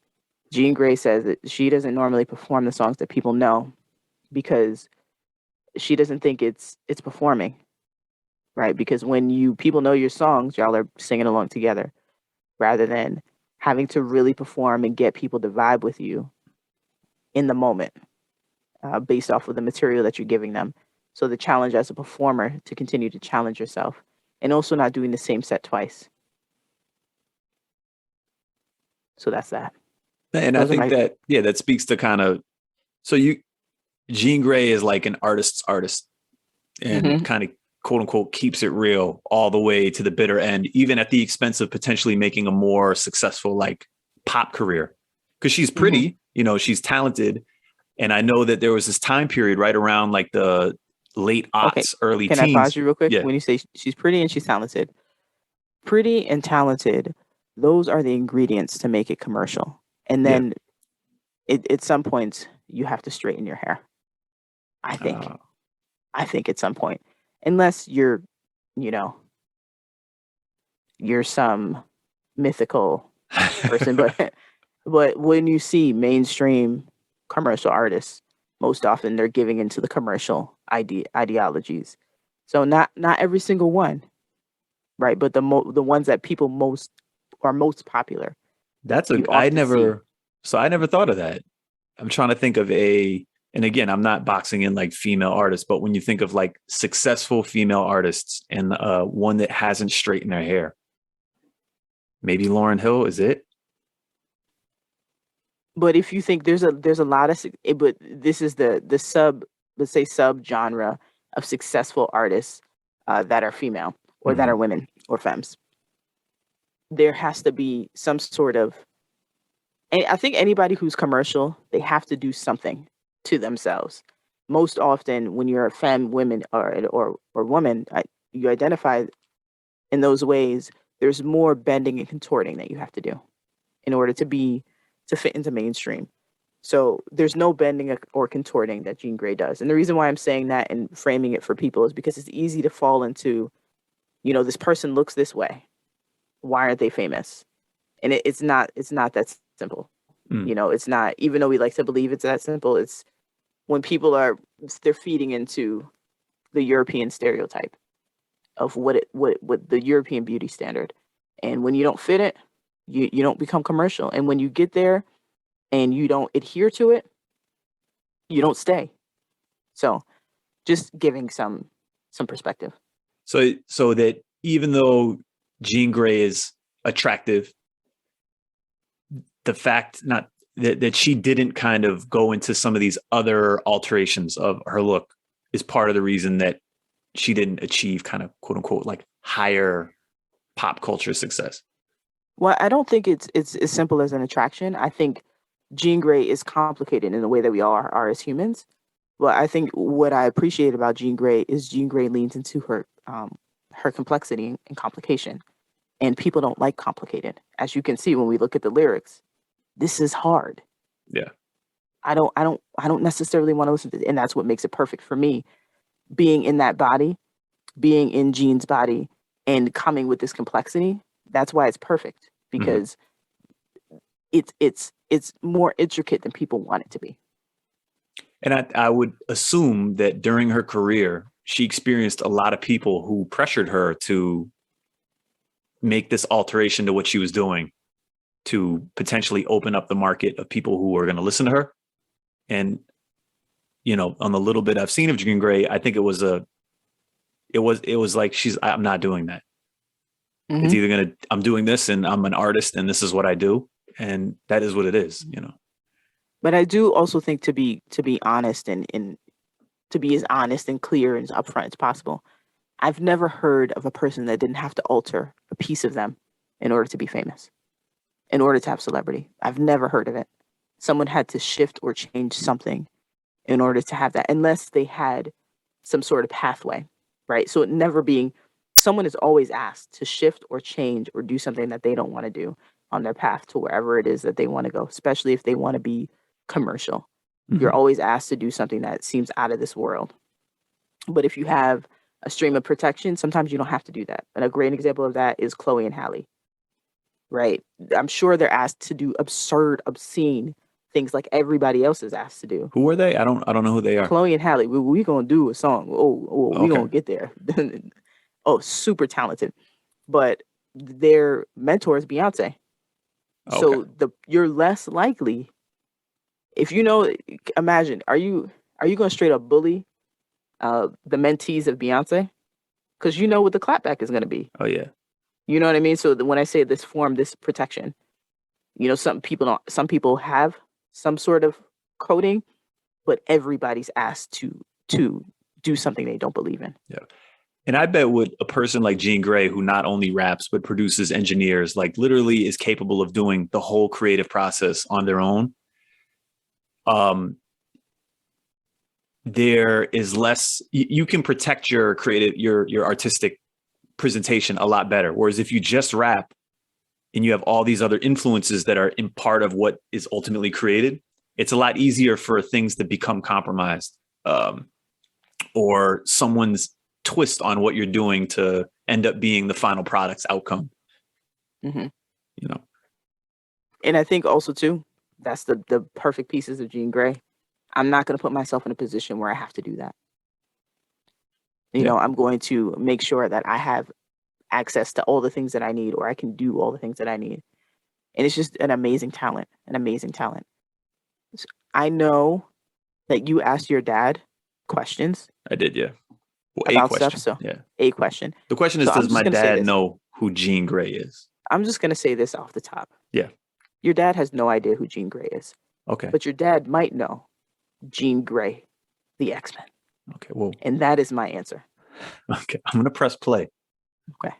Jean Grey says that she doesn't normally perform the songs that people know because she doesn't think it's performing, right? Because when people know your songs, y'all are singing along together rather than having to really perform and get people to vibe with you in the moment based off of the material that you're giving them. So the challenge as a performer to continue to challenge yourself and also not doing the same set twice. So that's that. And I think that speaks to kind of, Jean Grey is like an artist's artist and kind of quote unquote keeps it real all the way to the bitter end, even at the expense of potentially making a more successful like pop career. Cause she's pretty, she's talented. And I know that there was this time period right around like the late aughts, early teens. Can I pause you real quick? Yeah. When you say she's pretty and she's talented, pretty and talented, those are the ingredients to make it commercial. And then at some point you have to straighten your hair. I think at some point, unless you're some mythical person, but when you see mainstream commercial artists, most often they're giving into the commercial ideologies. So not every single one, right? But the ones that people most popular. I never thought of that. I'm trying to think of and again, I'm not boxing in like female artists, but when you think of like successful female artists and one that hasn't straightened their hair, maybe Lauryn Hill, is it? But if you think there's a lot of, but this is the sub, let's say sub genre of successful artists that are female or that are women or femmes. There has to be some sort of, and I think anybody who's commercial, they have to do something to themselves. Most often, when you're a femme, women, or woman, you identify in those ways. There's more bending and contorting that you have to do in order to fit into mainstream. So there's no bending or contorting that Jean Grae does. And the reason why I'm saying that and framing it for people is because it's easy to fall into, this person looks this way. Why aren't they famous? And it's not that simple. It's not, even though we like to believe it's that simple, it's when people they're feeding into the European stereotype of what the European beauty standard. And when you don't fit it, you don't become commercial. And when you get there and you don't adhere to it, you don't stay. So just giving some perspective. So that even though Jean Grae is attractive, the fact not that she didn't kind of go into some of these other alterations of her look is part of the reason that she didn't achieve kind of quote unquote like higher pop culture success. Well, I don't think it's as simple as an attraction. I think Jean Grae is complicated in the way that we all are as humans. But I think what I appreciate about Jean Grae is Jean Grae leans into her complexity and complication. And people don't like complicated. As you can see when we look at the lyrics, this is hard. Yeah. I don't necessarily want to listen to it. And that's what makes it perfect for me. Being in that body, being in Jean's body and coming with this complexity, that's why it's perfect. Because it's more intricate than people want it to be. And I would assume that during her career, she experienced a lot of people who pressured her to make this alteration to what she was doing to potentially open up the market of people who were going to listen to her. And, on the little bit I've seen of Jean Grae, I think it was like, I'm not doing that. Mm-hmm. It's either I'm doing this and I'm an artist and this is what I do. And that is what it is, But I do also think to be honest and to be as honest and clear and as upfront as possible. I've never heard of a person that didn't have to alter a piece of them in order to be famous, in order to have celebrity. I've never heard of it. Someone had to shift or change something in order to have that, unless they had some sort of pathway, right? So someone is always asked to shift or change or do something that they don't want to do on their path to wherever it is that they want to go, especially if they want to be commercial. Mm-hmm. You're always asked to do something that seems out of this world. But if you have a stream of protection, sometimes you don't have to do that. And a great example of that is Chloe and Halle, right? I'm sure they're asked to do absurd, obscene things like everybody else is asked to do. Who are they? I don't know who they are. Chloe and Halle, we gonna do a song. We gonna get there. Super talented. But their mentor is Beyonce. Okay. So you're less likely, if imagine, are you gonna straight up bully the mentees of Beyonce? Because you know what the clapback is gonna be. Oh yeah. You know what I mean? So when I say this protection, some people have some sort of coding, but everybody's asked to do something they don't believe in. Yeah. And I bet with a person like Jean Grae, who not only raps, but produces, engineers, like literally is capable of doing the whole creative process on their own. There is less, you can protect your creative, your artistic presentation a lot better. Whereas if you just rap and you have all these other influences that are in part of what is ultimately created, it's a lot easier for things to become compromised, or someone's twist on what you're doing to end up being the final product's outcome. Mm-hmm. And I think also too, that's the perfect pieces of Jean Grae. I'm not going to put myself in a position where I have to do that. I'm going to make sure that I have access to all the things that I need, or I can do all the things that I need. And it's just an amazing talent. So I know that you asked your dad questions. I did, yeah. Well, about stuff. So yeah, a question. The question is, does my dad know who Jean Grae is? I'm just going to say this off the top. Yeah. Your dad has no idea who Jean Grae is. Okay. But your dad might know Jean Grey, the X-Men. Okay. Well, and that is my answer. Okay. I'm going to press play. Okay.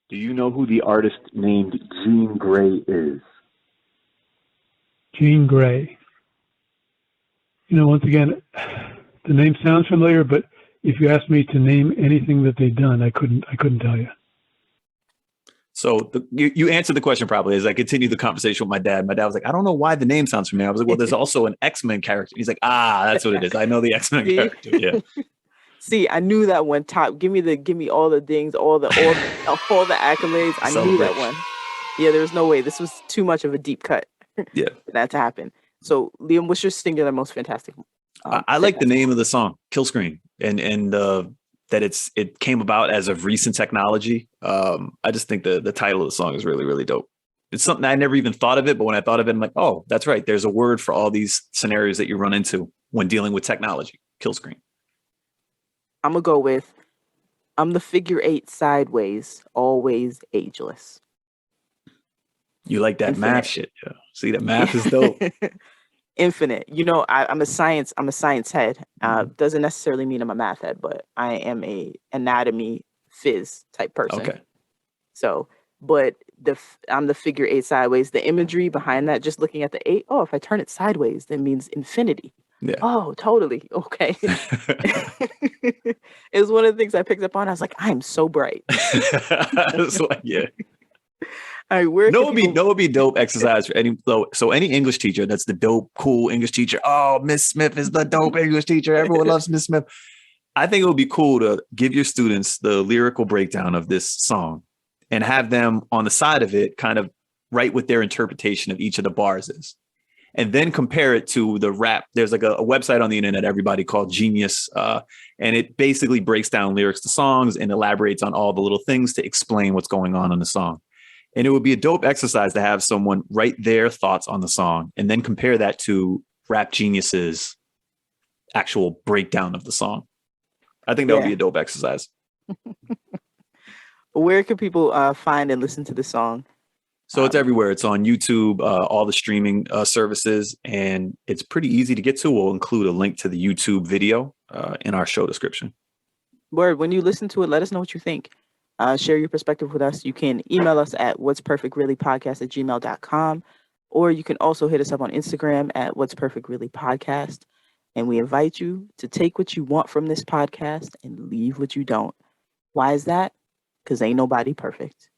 Do you know who the artist named Jean Grey is? Jean Grey. Once again, the name sounds familiar, but if you asked me to name anything that they've done, I couldn't tell you. So you answered the question properly. As I continued the conversation with my dad was like, I don't know why the name sounds familiar. I was like, well, there's also an X-Men character. He's like, that's what it is. I know the X-Men character. Yeah. See, I knew that one. Give me all the dings, all the accolades. I knew that one. Yeah, there was no way. This was too much of a deep cut. Yeah, for that to happen. So, Liam, what's your singular most fantastic? I like the name of the song, Kill Screen, and that it came about as of recent technology. I just think the title of the song is really, really dope. It's something I never even thought of it, but when I thought of it, I'm like, oh, that's right. There's a word for all these scenarios that you run into when dealing with technology. Kill Screen. I'm gonna go with, I'm the figure 8 sideways, always ageless. You like that math shit, yeah. See, that math is dope. Infinite. I'm a science head. Doesn't necessarily mean I'm a math head, but I am a anatomy phys type person. Okay. So, but I'm the figure 8 sideways. The imagery behind that, just looking at the 8, if I turn it sideways, that means infinity. Yeah. Oh, totally. Okay. It was one of the things I picked up on. I was like, I'm so bright. It's like, yeah. All right, where would be dope exercise for any English teacher that's the dope, cool English teacher. Oh, Miss Smith is the dope English teacher. Everyone loves Miss Smith. I think it would be cool to give your students the lyrical breakdown of this song and have them on the side of it kind of write what their interpretation of each of the bars is. And then compare it to the rap. There's like a website on the internet, everybody, called Genius. And it basically breaks down lyrics to songs and elaborates on all the little things to explain what's going on in the song. And it would be a dope exercise to have someone write their thoughts on the song and then compare that to Rap Genius's actual breakdown of the song. I think that would be a dope exercise. Where can people find and listen to the song? So it's everywhere. It's on YouTube, all the streaming services, and it's pretty easy to get to. We'll include a link to the YouTube video in our show description. Word, when you listen to it, let us know what you think. Share your perspective with us. You can email us at whatsperfectreallypodcast@gmail.com, or you can also hit us up on Instagram at whatsperfectreallypodcast. And we invite you to take what you want from this podcast and leave what you don't. Why is that? Because ain't nobody perfect.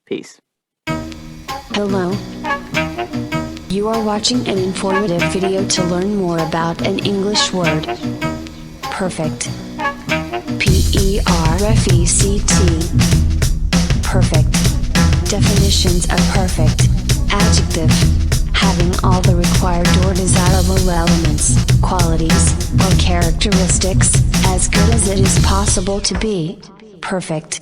Peace. Hello. You are watching an informative video to learn more about an English word. Perfect. P-E-R-F-E-C-T. Perfect. Definitions of perfect. Adjective. Having all the required or desirable elements, qualities, or characteristics, as good as it is possible to be. Perfect.